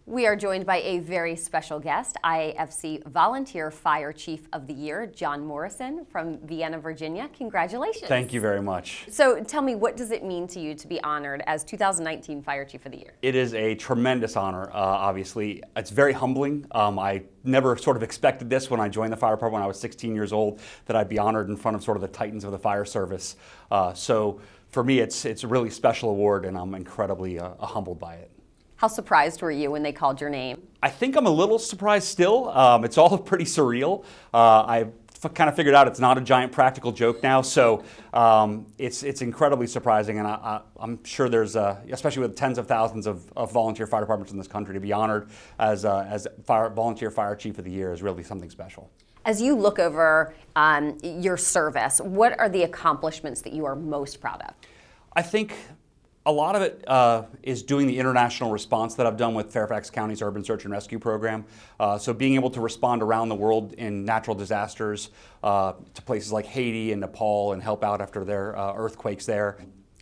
We are joined by a very special guest, IAFC Volunteer Fire Chief of the Year, John Morrison from Vienna, Virginia. Congratulations. Thank you very much. So tell me, what does it mean to you to be honored as 2019 Fire Chief of the Year? It is a tremendous honor, obviously. It's very humbling. I never sort of expected this when I joined the fire department when I was 16 years old, that I'd be honored in front of sort of the titans of the fire service. So for me, it's a really special award, and I'm incredibly humbled by it. How surprised were you when they called your name? I think I'm a little surprised still. It's all pretty surreal. I kind of figured out it's not a giant practical joke now, so it's incredibly surprising, and I'm sure there's, especially with tens of thousands of volunteer fire departments in this country, to be honored as Volunteer Fire Chief of the Year is really something special. As you look over your service, what are the accomplishments that you are most proud of? I think a lot of it is doing the international response that I've done with Fairfax County's Urban Search and Rescue Program. So being able to respond around the world in natural disasters to places like Haiti and Nepal and help out after their earthquakes there.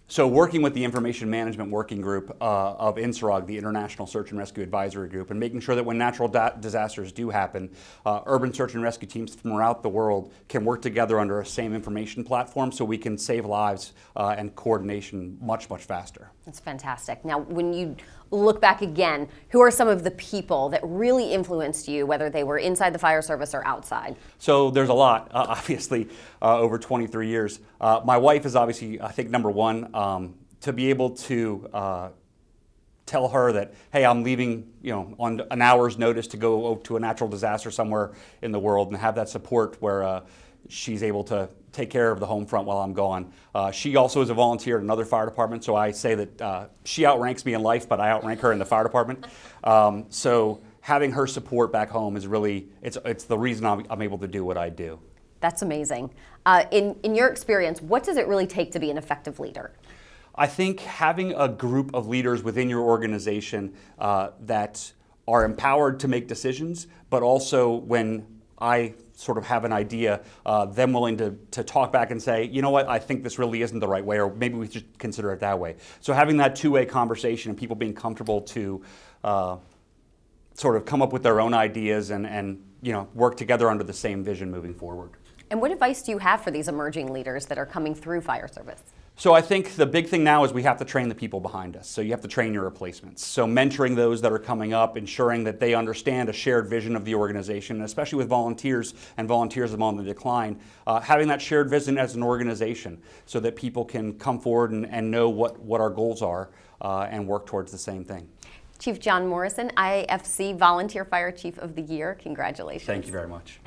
So working with the Information Management Working Group of INSROG, the International Search and Rescue Advisory Group, and making sure that when natural disasters do happen, urban search and rescue teams from around the world can work together under a same information platform so we can save lives and coordination much, much faster. That's fantastic. Now, when you look back again, who are some of the people that really influenced you, whether they were inside the fire service or outside? So there's a lot, obviously, over 23 years. My wife is obviously, I think, number one. To be able to tell her that, hey, I'm leaving, on an hour's notice to go to a natural disaster somewhere in the world, and have that support where she's able to take care of the home front while I'm gone. She also is a volunteer at another fire department, so I say that she outranks me in life, but I outrank her in the fire department. So having her support back home is really, it's the reason I'm able to do what I do. That's amazing. In your experience, what does it really take to be an effective leader? I think having a group of leaders within your organization that are empowered to make decisions, but also when I sort of have an idea, them willing to talk back and say, you know what, I think this really isn't the right way, or maybe we should consider it that way. So having that two-way conversation and people being comfortable to sort of come up with their own ideas and work together under the same vision moving forward. And what advice do you have for these emerging leaders that are coming through fire service? So I think the big thing now is we have to train the people behind us. So you have to train your replacements. So mentoring those that are coming up, ensuring that they understand a shared vision of the organization, especially with volunteers and volunteerism on the decline, having that shared vision as an organization so that people can come forward and know what our goals are and work towards the same thing. Chief John Morrison, IAFC Volunteer Fire Chief of the Year, congratulations. Thank you very much.